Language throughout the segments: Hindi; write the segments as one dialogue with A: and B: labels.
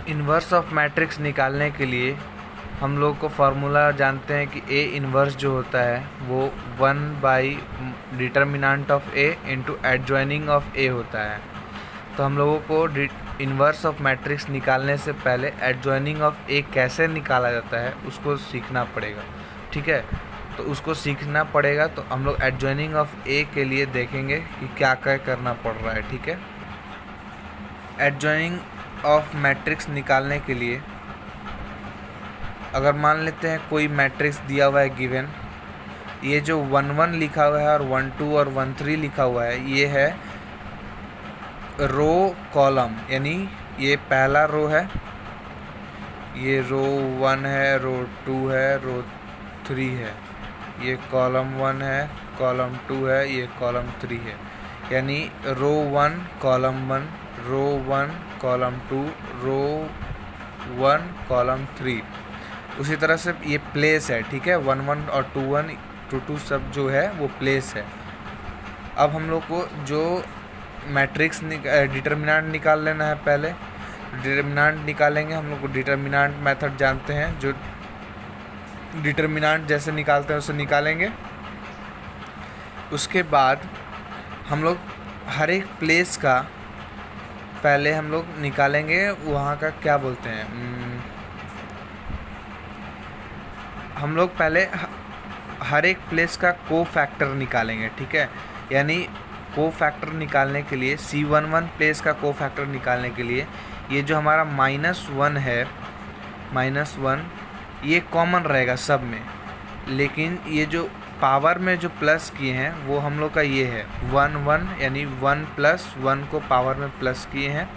A: इन्वर्स ऑफ मैट्रिक्स निकालने के लिए हम लोग को फार्मूला जानते हैं कि ए इन्वर्स जो होता है वो 1 by determinant of A into adjoining of A होता है। तो हम लोगों को इन्वर्स ऑफ मैट्रिक्स निकालने से पहले एडजॉइनिंग ऑफ ए कैसे निकाला जाता है उसको सीखना पड़ेगा। ठीक है, तो उसको सीखना पड़ेगा। तो हम लोग एडजॉइनिंग ऑफ ए के लिए देखेंगे कि क्या क्या करना पड़ रहा है। ठीक है, एडजॉइनिंग ऑफ मैट्रिक्स निकालने के लिए अगर मान लेते हैं कोई मैट्रिक्स दिया हुआ है गिवन, ये जो 1 1 लिखा हुआ है और 1 2 और 1 3 लिखा हुआ है, ये है रो कॉलम, यानी ये पहला रो है, ये रो 1 है, रो 2 है, रो 3 है, ये कॉलम 1 है, कॉलम 2 है, ये कॉलम 3 है, यानी रो 1 कॉलम 1, रो 1 कॉलम 2, रो 1 कॉलम 3। उसी तरह से ये प्लेस है। ठीक है, 1 1 और 2 1 2 2 सब जो है वो प्लेस है। अब हम लोग को जो मैट्रिक्स डिटर्मिनेंट निकाल लेना है। पहले डिटर्मिनेंट निकालेंगे, हम लोग को डिटर्मिनेंट मेथड जानते हैं, जो डिटर्मिनेंट जैसे निकालते हैं उसे निकालेंगे। उसके बाद हम लोग हर एक प्लेस का पहले हम लोग निकालेंगे, वहाँ का क्या बोलते हैं, हम लोग पहले हर एक प्लेस का को फैक्टर निकालेंगे। ठीक है, यानी को फैक्टर निकालने के लिए C11 प्लेस का को फैक्टर निकालने के लिए ये जो हमारा -1 है, -1 ये कॉमन रहेगा सब में, लेकिन ये जो पावर में जो प्लस किए हैं वो हम लोग का ये है 1 1, यानी 1 + 1 को पावर में प्लस किए हैं।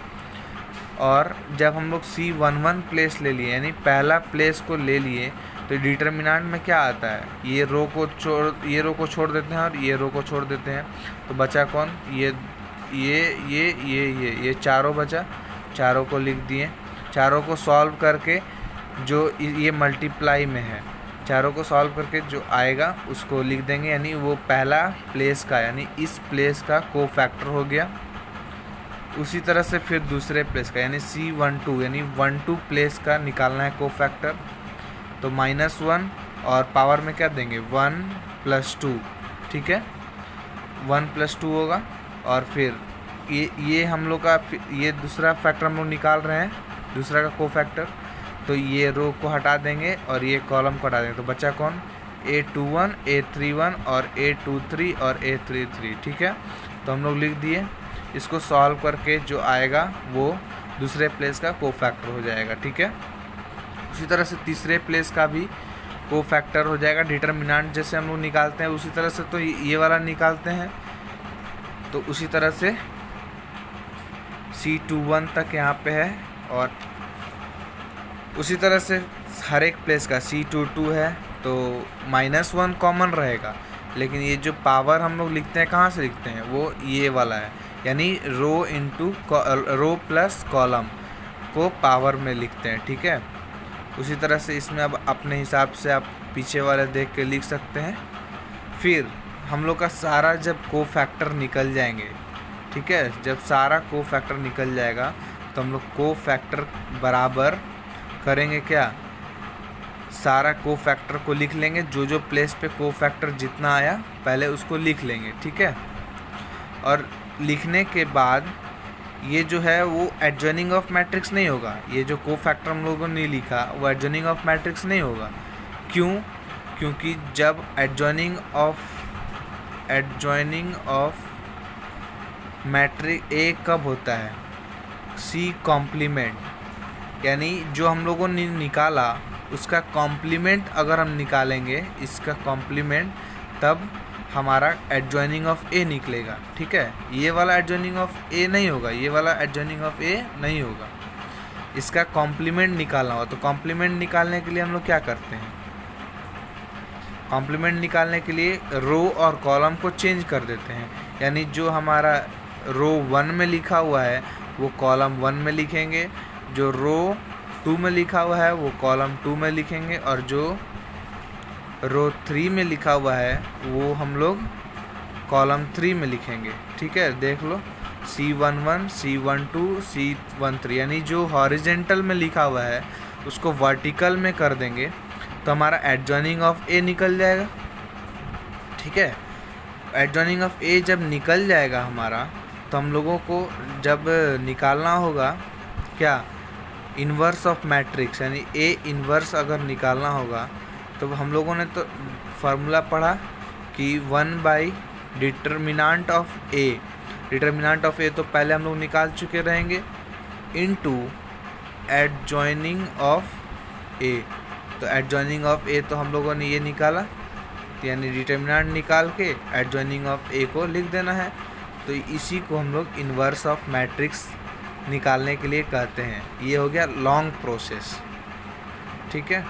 A: और जब हम लोग C11 प्लेस ले लिए, यानी पहला प्लेस को ले लिए, तो डिटर्मिनेंट में क्या आता है, ये रो को छोड़ देते हैं और ये रो को छोड़ देते हैं, तो बचा कौन, ये चारों बचा, चारों को लिख दिए। चारों को सॉल्व करके जो ये मल्टीप्लाई में है, चारों को सॉल्व करके जो आएगा उसको लिख देंगे, यानी वो पहला प्लेस का, यानी इस प्लेस का को फैक्टर हो गया। उसी तरह से फिर दूसरे प्लेस का, यानी C12, यानी 1 2 प्लेस का निकालना है को फैक्टर, तो -1 और पावर में क्या देंगे 1 + 2। ठीक है, 1 + 2 होगा। और फिर ये हम लोग का ये दूसरा फैक्टर हम लोग निकाल रहे हैं, दूसरा का को फैक्टर, तो ये रो को हटा देंगे और ये कॉलम को हटा देंगे, तो बचा कौन, A21 A31 और A23 और A33। ठीक है, तो हम लोग लिख दिए। इसको सॉल्व करके जो आएगा वो दूसरे प्लेस का को फैक्टर हो जाएगा। ठीक है, उसी तरह से तीसरे प्लेस का भी को फैक्टर हो जाएगा। डिटर्मिनेंट जैसे हम लोग निकालते हैं उसी तरह से तो ये वाला निकालते हैं, तो उसी तरह से C21 तक यहाँ पे है, और उसी तरह से हर एक प्लेस का C22 है, तो -1 कॉमन रहेगा, लेकिन ये जो पावर हम लोग लिखते हैं कहाँ से लिखते हैं, वो ये वाला है, यानी rho into rho plus column को पावर में लिखते हैं। ठीक है, उसी तरह से इसमें अब अपने हिसाब से आप पीछे वाले देख के लिख सकते हैं। फिर हम लोग का सारा जब को फैक्टर निकल जाएंगे, ठीक है, जब सारा को फैक्टर निकल जाएगा तो हम लोग को फैक्टर बराबर करेंगे क्या, सारा को फैक्टर को लिख लेंगे, जो प्लेस पे को फैक्टर जितना आया पहले उसको लिख लेंगे। ठीक है, और लिखने के बाद ये जो है वो एडजॉइनिंग ऑफ मैट्रिक्स नहीं होगा, ये जो को फैक्टर हम लोगों ने लिखा वो एडजॉइनिंग ऑफ मैट्रिक्स नहीं होगा। क्यों, क्योंकि जब एडजॉइनिंग ऑफ मैट्रिक्स ए कब होता है, C कॉम्प्लीमेंट, यानी जो हम लोगों ने निकाला उसका कॉम्प्लीमेंट अगर हम निकालेंगे, इसका कॉम्प्लीमेंट, तब हमारा एडजॉइनिंग ऑफ ए निकलेगा। ठीक है, ये वाला एडजॉइनिंग ऑफ ए नहीं होगा, ये वाला एडजॉइनिंग ऑफ ए नहीं होगा, इसका कॉम्प्लीमेंट निकालना होगा। तो कॉम्प्लीमेंट निकालने के लिए हम लोग क्या करते हैं, कॉम्प्लीमेंट निकालने के लिए रो और कॉलम को चेंज कर देते हैं, यानी जो हमारा रो 1 में लिखा हुआ है वो कॉलम 1 में लिखेंगे, जो रो 2 में लिखा हुआ है वो कॉलम 2 में लिखेंगे, और जो रो 3 में लिखा हुआ है वो हम लोग कॉलम 3 में लिखेंगे। ठीक है, देख लो, C11 C12 C13, यानी जो हॉरिजेंटल में लिखा हुआ है उसको वर्टिकल में कर देंगे तो हमारा एडजॉइनिंग ऑफ ए निकल जाएगा। ठीक है, एडजॉइनिंग ऑफ ए जब निकल जाएगा हमारा, तो हम लोगों को जब निकालना होगा क्या, इन्वर्स ऑफ मैट्रिक्स, यानी ए इन्वर्स अगर निकालना होगा तो हम लोगों ने तो फार्मूला पढ़ा कि 1 determinant of A, determinant of A तो पहले हम लोग निकाल चुके रहेंगे, इनटू एडजॉइनिंग ऑफ ए। तो एडजॉइनिंग ऑफ ए तो हम लोगों ने ये निकाला, यानी डिटर्मिनेंट निकाल के एडजॉइनिंग ऑफ ए को लिख देना है। तो इसी को हम लोग इन्वर्स ऑफ मैट्रिक्स निकालने के लिए कहते हैं। ये हो गया लॉन्ग प्रोसेस। ठीक है।